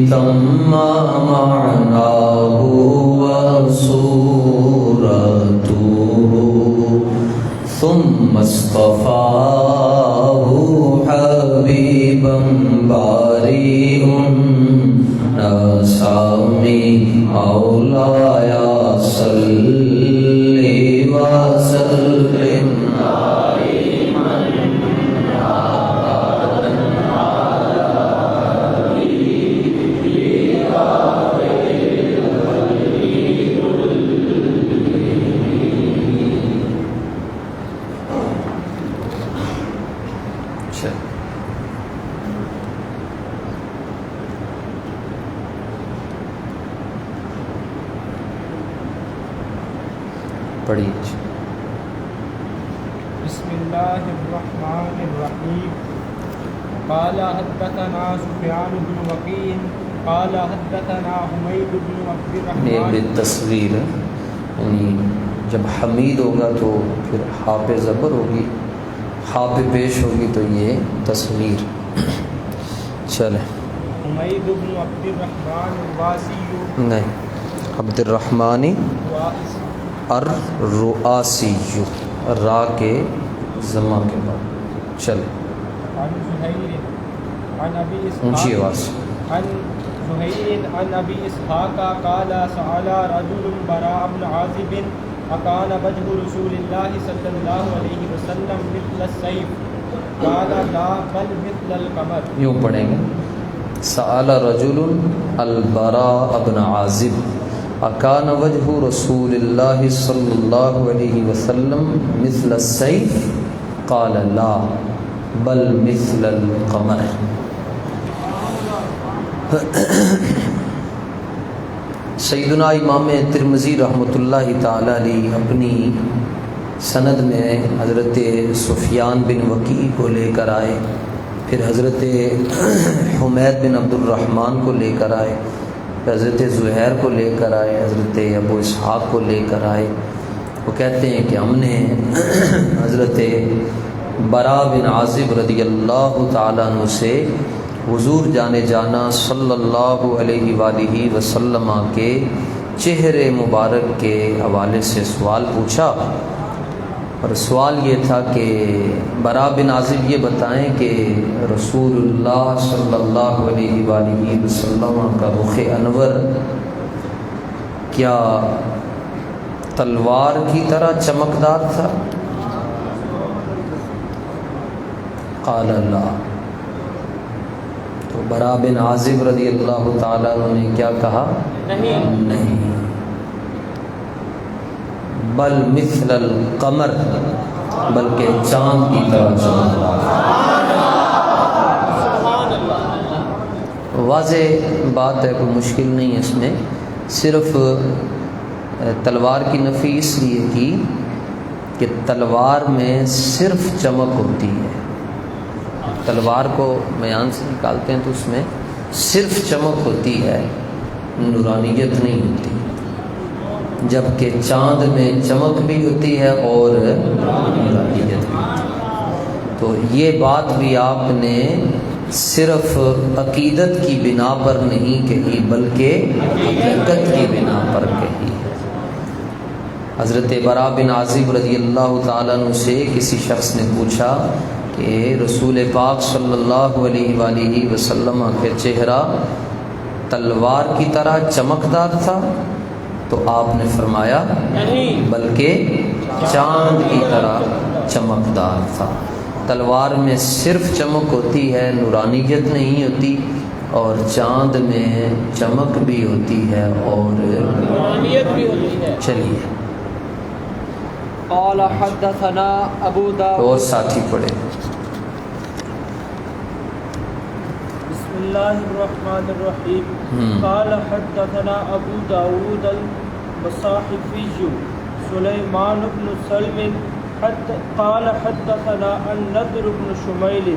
تم معناه وصورته ثم اصطفاه حبيبا بريء نسامي مولاي صل وسلم پڑھیے. بسم اللہ الرحمن الرحیم. قال حدثنا سفیان بن وکیع قال حدثنا حمید بن عبد یہ الرحمن. بالتصویر ہے، یعنی جب حمید ہوگا تو پھر ہا پہ زبر ہوگی، ہا پہ پیش ہوگی تو یہ تصویر. چلیں. حمید بن عبد الرحمن الواسی نہیں، عبد الرحمن الرؤاسی، را کے ضمہ کے بعد. چلیں. عن زہیر عن ابی اونچی اسحاق آواز. عن زہیر عن ابی اسحاق قال سأل رجل براء بن عازب أكان وجه رسول الله صلى الله عليه وسلم مثل السيف قال لا بل مثل القمر. یوں پڑھیں گے. سأل رجل البراء بن عازب اکان وجہ رسول اللہ صلی اللہ علیہ وسلم مثل السیف قال لا بل مثل القمر. سیدنا امام ترمذی رحمۃ اللہ تعالی علیہ اپنی سند میں حضرت سفیان بن وکیع کو لے کر آئے، پھر حضرت حمید بن عبد الرحمن کو لے کر آئے، حضرت زہیر کو لے کر آئے، حضرت ابو اسحاق کو لے کر آئے. وہ کہتے ہیں کہ ہم نے حضرت براء بن عازب رضی اللہ تعالیٰ عنہ سے حضور جانے جانا صلی اللہ علیہ وآلہ وسلم کے چہرے مبارک کے حوالے سے سوال پوچھا، اور سوال یہ تھا کہ براء بن عازب یہ بتائیں کہ رسول اللہ صلی اللہ علیہ وآلہ وسلم کا رخ انور کیا تلوار کی طرح چمکدار تھا؟ قال لا. تو براء بن عازب رضی اللہ تعالیٰ عنہ نے کیا کہا؟ نہیں، بل مثل القمر، بلکہ چاند کی طرح چمکدار. واضح بات ہے، کوئی مشکل نہیں ہے اس میں. صرف تلوار کی نفی اس لیے کی کہ تلوار میں صرف چمک ہوتی ہے. تلوار کو میان سے نکالتے ہیں تو اس میں صرف چمک ہوتی ہے، نورانیت نہیں ہوتی، جبکہ چاند میں چمک بھی ہوتی ہے اور نورانیت بھی ہوتی ہے. تو یہ بات بھی آپ نے صرف عقیدت کی بنا پر نہیں کہی بلکہ حقیقت کی بنا پر کہی. حضرت براء بن عازب رضی اللہ تعالیٰ عنہ سے کسی شخص نے پوچھا کہ رسول پاک صلی اللہ علیہ وآلہ وسلم کا چہرہ تلوار کی طرح چمکدار تھا؟ تو آپ نے فرمایا نہیں، بلکہ چاند کی طرح چمکدار تھا. تلوار میں صرف چمک ہوتی ہے، نورانیت نہیں ہوتی، اور چاند میں چمک بھی ہوتی ہے اور نورانیت بھی ہوتی ہے. چلیے. قال حدثنا ابو داؤد. اور ساتھی پڑھے. بسم اللہ الرحمن الرحیم. قال حدثنا ابو داؤد البصاحفی سلیمان بن سلم قال حدثنا النضر بن شمیل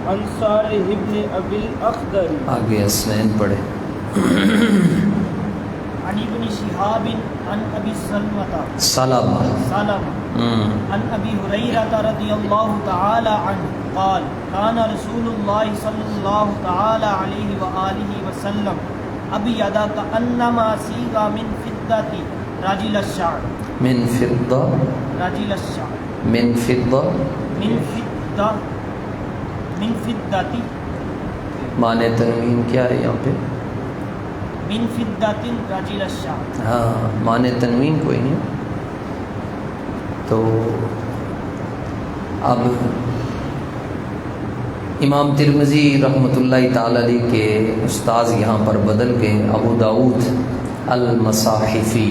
عن صالح بن ابی الاخضر. آگے اسنین پڑھے. عن ابن شهاب عن ابي سلمة سلمہ عن ابي هريرة رضي الله تعالى عنه قال كان رسول الله صلى الله تعالى عليه وآله وسلم أبيض كأنما صيغ من فضة رجل الشعر من فضة رجل الشعر من فضة من فضة معنی تنوین کیا ہے یہاں پہ؟ من فضة رجل الشعر. ہاں معنی تنوین کوئی نہیں. تو اب امام ترمذی رحمۃ اللہ تعالی علیہ کے استاذ یہاں پر بدل گئے. ابو داؤد المصاحفی،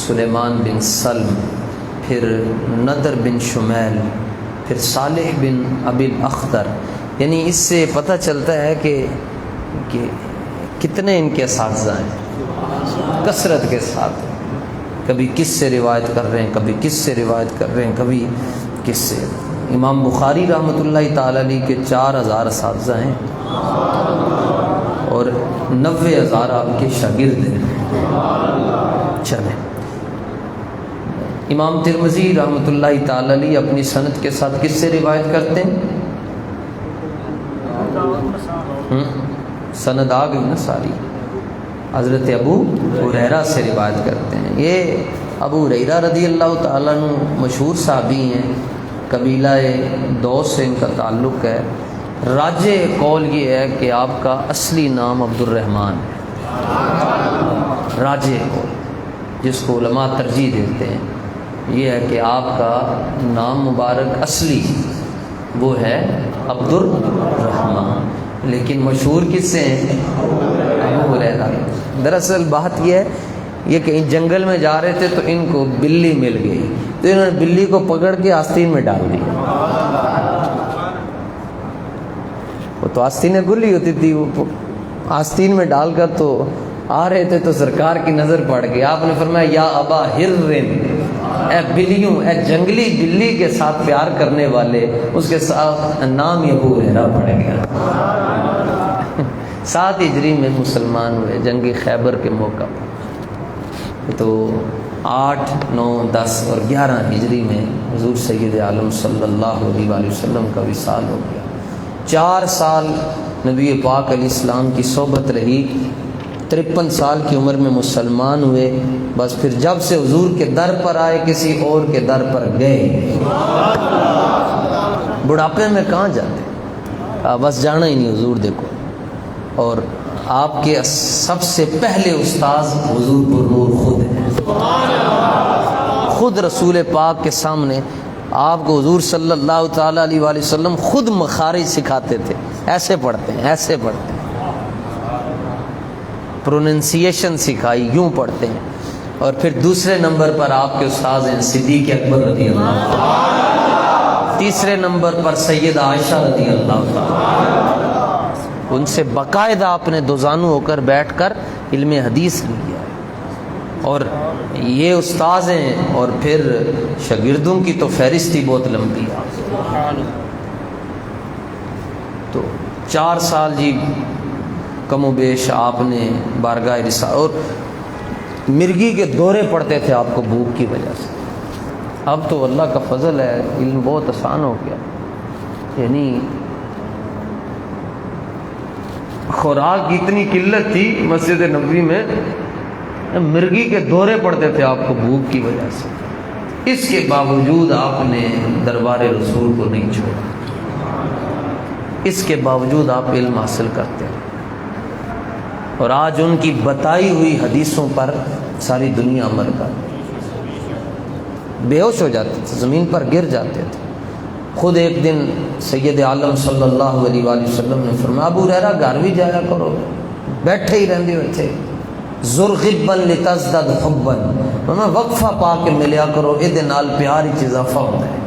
سلیمان بن سلم، پھر ندر بن شمیل، پھر صالح بن ابی الاخضر. یعنی اس سے پتہ چلتا ہے کہ کتنے ان کے اساتذہ ہیں، کثرت کے ساتھ. کبھی کس سے روایت کر رہے ہیں، کبھی کس سے روایت کر رہے ہیں، کبھی کس سے. امام بخاری رحمۃ اللہ تعالی علیہ کے 4000 اساتذہ ہیں اور 90,000 آپ کے شاگرد ہیں. چلیں، امام ترمذی رحمۃ اللہ تعالی علیہ اپنی سند کے ساتھ کس سے روایت کرتے ہیں؟ سند آ گئی نا ساری. حضرت ابو ہریرہ سے روایت کرتے ہیں. یہ ابو ہریرہ رضی اللہ تعالیٰ عنہ مشہور صحابی ہیں، قبیلہ دوس سے ان کا تعلق ہے. راجح قول یہ ہے کہ آپ کا اصلی نام عبد الرحمن ہے. راجح قول جس کو علماء ترجیح دیتے ہیں یہ ہے کہ آپ کا نام مبارک اصلی وہ ہے عبد الرحمن، لیکن مشہور کس سے ہیں؟ ابو ہریرہ. دراصل بات یہ ہے، یہ کہیں جنگل میں جا رہے تھے تو ان کو بلی مل گئی، تو انہوں نے بلی کو پکڑ کے آستین میں ڈال دی. وہ تو آستینیں گلی ہوتی تھی، وہ آستین میں ڈال کر تو آ رہے تھے تو سرکار کی نظر پڑ گئی. آپ نے فرمایا یا ابا ہرن، اے بلیوں، اے جنگلی بلی کے ساتھ پیار کرنے والے. اس کے ساتھ نام ہی ابو ہریرہ پڑ گیا. 7 ہجری میں مسلمان ہوئے جنگ خیبر کے موقع پر. تو 8، 9، 10 اور 11 ہجری میں حضور سید عالم صلی اللہ علیہ وآلہ وسلم کا وصال ہو گیا. 4 سال نبی پاک علیہ السلام کی صحبت رہی. 53 سال کی عمر میں مسلمان ہوئے. بس پھر جب سے حضور کے در پر آئے کسی اور کے در پر گئے. بڑھاپے میں کہاں جاتے، بس جانا ہی نہیں. حضور دیکھو، اور آپ کے سب سے پہلے استاذ حضور پر نور خود ہیں. خود رسول پاک کے سامنے آپ کو حضور صلی اللہ تعالیٰ علیہ وآلہ وسلم خود مخارج سکھاتے تھے. ایسے پڑھتے ہیں، ایسے پڑھتے ہیں، پروننسیشن سکھائی، یوں پڑھتے ہیں. اور پھر دوسرے نمبر پر آپ کے استاذ ہیں صدیق اکبر رضی اللہ عنہ. تیسرے نمبر پر سیدہ عائشہ رضی اللہ تعالیٰ. ان سے باقاعدہ آپ نے دوزانو ہو کر بیٹھ کر علم حدیث لیا. اور یہ استاذ ہیں، اور پھر شاگردوں کی تو فہرست ہی بہت لمبی ہے. تو 4 سال جی کم و بیش آپ نے بارگاہ رسالت، اور مرگی کے دورے پڑتے تھے آپ کو بھوک کی وجہ سے. اب تو اللہ کا فضل ہے، علم بہت آسان ہو گیا. یعنی خوراک کی اتنی قلت تھی مسجد نبوی میں، مرگی کے دورے پڑتے تھے آپ کو بھوک کی وجہ سے. اس کے باوجود آپ نے دربار رسول کو نہیں چھوڑا. اس کے باوجود آپ علم حاصل کرتے ہیں. اور آج ان کی بتائی ہوئی حدیثوں پر ساری دنیا عمل کرتی. بے ہوش ہو جاتے تھے، زمین پر گر جاتے تھے. خود ایک دن سید عالم صلی اللہ علیہ وآلہ وسلم نے فرمایا ابو ہریرہ گھر بھی جایا کرو، بیٹھے ہی رہندے ہوئے تھے. زرغبا لتزدد حبا، میں وقفہ پا کے ملیا کرو، یہ نال پیار ہی اضافہ ہوتا ہے.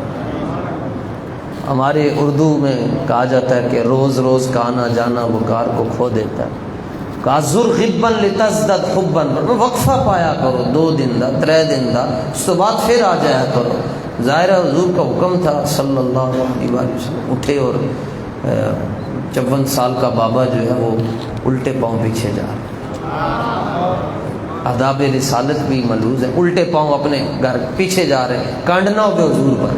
ہمارے اردو میں کہا جاتا ہے کہ روز روز کا آنا جانا وقار کو کھو دیتا ہے. کہا زرغبا لتزدد حبا، وقفہ پایا کرو 2 دن دا 3 دن دا، اس تو بعد پھر آ جایا کرو. ظاہر حضور کا حکم تھا صلی اللہ علیہ وسلم. اٹھے اور 54 سال کا بابا جو ہے وہ الٹے پاؤں پیچھے جا رہا. آداب رسالت بھی ملحوظ ہے. الٹے پاؤں اپنے گھر پیچھے جا رہے ہیں، کانڈنا ہو گئے حضور پر.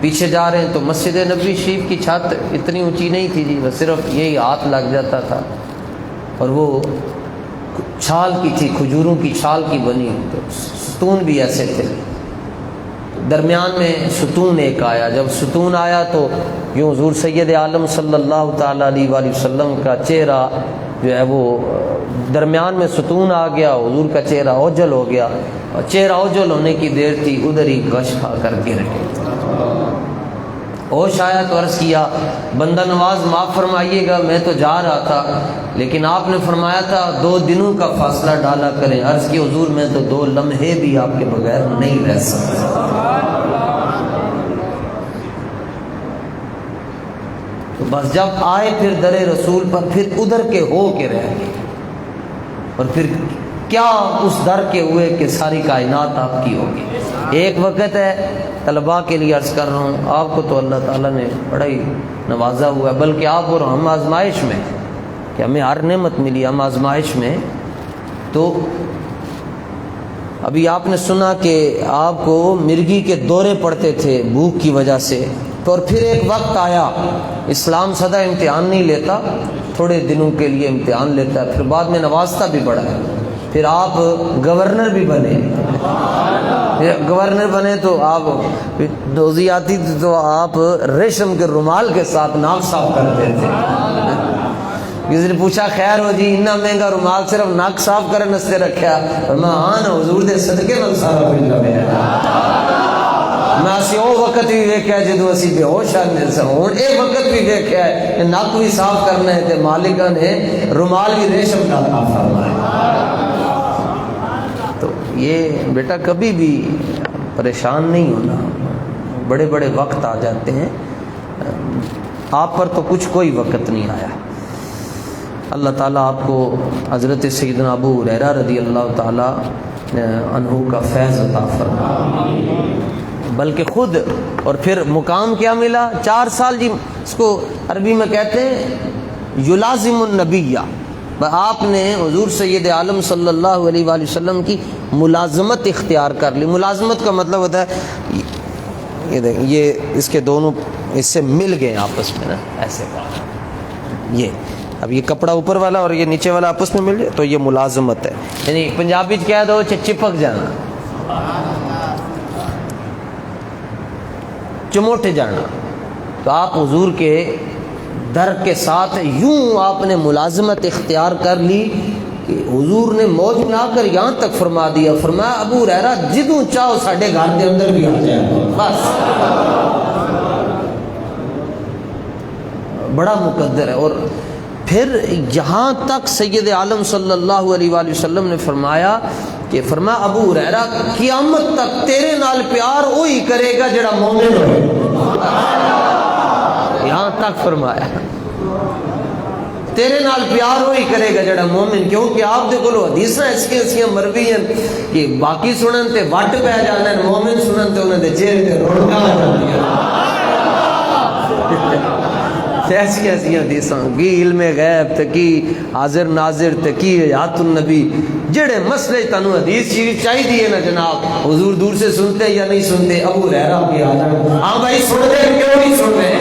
پیچھے جا رہے ہیں تو مسجد نبوی شریف کی چھت اتنی اونچی نہیں تھی جی، بس صرف یہی ہاتھ لگ جاتا تھا، اور وہ چھال کی تھی، کھجوروں کی چھال کی بنی، تو ستون بھی ایسے تھے، درمیان میں ستون ایک آیا، جب ستون آیا تو یوں حضور سید عالم صلی اللہ تعالیٰ علیہ وآلہ وسلم کا چہرہ جو ہے وہ درمیان میں ستون آ گیا، حضور کا چہرہ اوجل ہو گیا، اور چہرہ اوجل ہونے کی دیر تھی ادھر ہی غش کھا کر گر گئے۔ ہوش آیا تو عرض کیا بندہ نواز معاف فرمائیے گا، میں تو جا رہا تھا لیکن آپ نے فرمایا تھا 2 دنوں کا فاصلہ ڈالا کریں۔ عرض کی حضور میں تو 2 لمحے بھی آپ کے بغیر نہیں رہ سکتا۔ تو بس جب آئے پھر در رسول پر، پھر ادھر کے ہو کے رہ گئے، اور پھر کیا اس در کے ہوئے کہ ساری کائنات آپ کی ہوگی۔ ایک وقت ہے، طلباء کے لیے عرض کر رہا ہوں، آپ کو تو اللہ تعالیٰ نے بڑا ہی نوازا ہوا ہے، بلکہ آپ اور ہم آزمائش میں، کہ ہمیں ہر نعمت ملی، ہم آزمائش میں۔ تو ابھی آپ نے سنا کہ آپ کو مرگی کے دورے پڑتے تھے بھوک کی وجہ سے، تو اور پھر ایک وقت آیا، اسلام سدا امتحان نہیں لیتا، تھوڑے دنوں کے لیے امتحان لیتا ہے، پھر بعد میں نوازتا بھی بڑا ہے۔ پھر آپ گورنر بھی بنے، گورنر بنے تو آپ دوزی آتی تھی تو آپ ریشم کے رومال کے ساتھ ناک صاف کرتے تھے۔ کسی نے پوچھا خیر ہو جی اتنا مہنگا رومال صرف ناک صاف کرنے سے رکھا؟ میں ہاں نا حضور دے صدقے نال سارا کچھ لگے۔ میں اسی او وقت بھی ویکھیا جدوں اسی بے ہوش آندے سن، ہن ایک وقت بھی ویکھیا ہے کہ ناک بھی صاف کرنا ہے تے مالکاں نے رومال بھی ریشم کا عطا فرمایا۔ تو یہ بیٹا کبھی بھی پریشان نہیں ہونا، بڑے بڑے وقت آ جاتے ہیں، آپ پر تو کچھ کوئی وقت نہیں آیا۔ اللہ تعالیٰ آپ کو حضرت سیدنا ابو ہریرہ رضی اللہ تعالیٰ عنہ کا فیض عطا فرمائے، بلکہ خود، اور پھر مقام کیا ملا؟ 4 سال جی، اس کو عربی میں کہتے ہیں یلازم النبیہ، آپ نے حضور سید عالم صلی اللہ علیہ وآلہ وسلم کی ملازمت اختیار کر لی۔ ملازمت کا مطلب ہوتا ہے یہ دیکھیں، یہ اس کے دونوں اس سے مل گئے آپس میں نا، ایسے یہ اب یہ کپڑا اوپر والا اور یہ نیچے والا آپس میں مل جائے تو یہ ملازمت ہے، یعنی پنجابی کہہ دو چپک جانا، چموٹ جانا۔ تو آپ حضور کے در کے ساتھ یوں آپ نے ملازمت اختیار کر لی کہ حضور نے موج میں آ کر یہاں تک فرما دیا، فرمایا ابو ہریرہ جدوں چاہو ساڈے گھر کے اندر بھی آ جائے، بس بڑا مقدر ہے۔ اور پھر یہاں تک سید عالم صلی اللہ علیہ وآلہ وسلم نے فرمایا کہ فرمایا ابو ہریرہ قیامت تک تیرے نال پیار وہی کرے گا جڑا مومن ہوئے، یہاں تک فرمایا تیرے نال پیار وہی کرے گا جڑا مومن، کیونکہ آپ دے کولو حدیثاں ایسیاں مروی ہیں کہ باقی سنن تے وٹ پہ جانا ہے، مومن سنن تے انہاں دے چہرے تے رونقاں آ جاندیاں۔ ایسی حدیثاں کی علم غیب تے کی حاضر ناظر تے کی حیات النبی، جڑے مسئلے تانوں حدیث شریف چاہیے نا جناب، حضور دور سے سنتے یا نہیں سنتے، ابو ہریرہ بھی آ جائیں، ہاں بھائی سن رہے کیوں نہیں سن رہے؟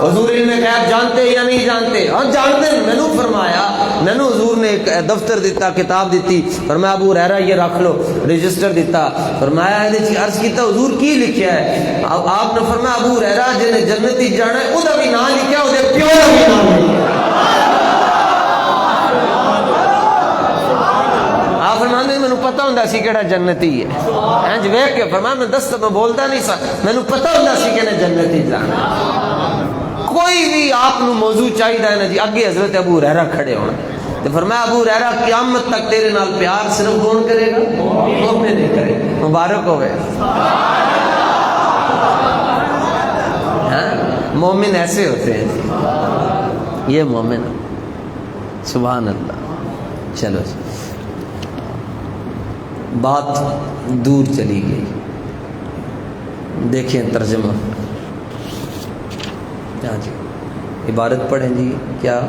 حضور علم غیب جانتے یا نہیں جانتے؟ ہاں جانتے ہیں۔ میں نے فرمایا، میں نے حضور نے ایک دفتر دیتا، کتاب دیتی، فرمایا ابو ہریرہ یہ رکھ لو، رجسٹر دیتا، فرمایا عرض کیتا حضور کی لکھیا ہے؟ اب آپ نے فرمایا ابو ہریرہ جنہیں جنتی جانا ہے وہ بھی نام لکھیا، وہ پیو کا بھی نام لکھیا۔ آپ فرماندے مینوں پتہ ہوندا سی کیڑا جنتی ہے، ہنج ویکھ کے فرمایا میں دس میں بولدا نہیں سا، مینوں پتہ ہوندا سی کہ نے جنتی جانا۔ کوئی بھی آپ نو موضوع چاہیے نا جی، اگے حضرت ابو ہریرہ کھڑے ہونا، تو فرمایا ابو ہریرہ قیامت تک تیرے نال پیار صرف کون کرے گا؟ مومن نہیں کرے گا۔ مبارک ہوئے، مومن ایسے ہوتے ہیں جی، یہ مومن، سبحان اللہ۔ چلو جی، بات دور چلی گئی، دیکھیں ترجمہ۔ ہاں جی، عبارت پڑھیں جی، کیا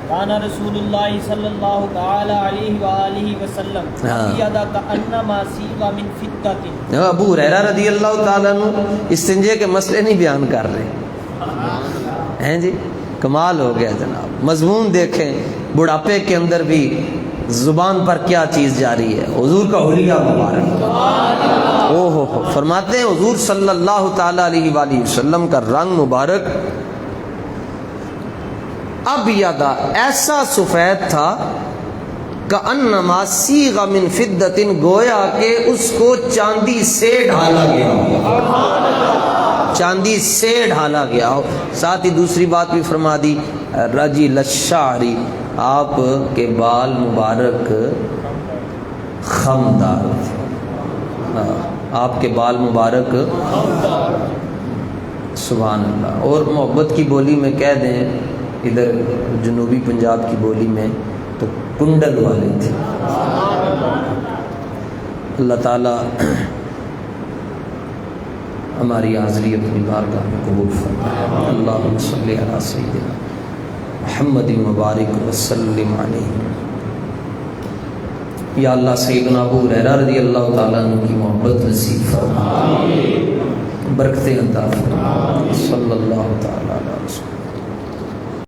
کان رسول اللہ صلی اللہ تعالی علیہ وآلہ وسلم ابیض کأنما سیغ من فضۃ. ابو ہریرہ رضی اللہ تعالیٰ عنہ استنجے کے مسئلے نہیں بیان کر رہے ہیں جی. کمال ہو گیا جناب. مضمون دیکھیں بڑھاپے کے اندر بھی زبان پر کیا چیز جاری ہے. حضور کا حلیہ مبارک او ہو فرماتے ہیں حضور صلی اللہ تعالی علیہ وآلہ وسلم کا رنگ مبارک ابیض ایسا سفید تھا کأنما سیغ من فضۃ گویا کہ اس کو چاندی سے ڈھالا گیا چاندی سے ڈھالا گیا ہو. ساتھ ہی دوسری بات بھی فرما دی رجل الشعر آپ کے بال مبارک خمدار تھے. آپ کے بال مبارک سبحان اللہ. اور محبت کی بولی میں کہہ دیں ادھر جنوبی پنجاب کی بولی میں تو کنڈل والے تھے. اللہ تعالیٰ ہماری حاضری اپنی بارگاہ میں قبول فرمائے. اللہم صلی علی سیدنا محمد مبارک وسلم علیہ. یا اللہ سیدنا ابو ہریرہ رضی اللہ تعالیٰ عنہ کی محبت نصیب فرما, برکتیں عطا فرما. صلی اللہ تعالیٰ علیہ وسلم.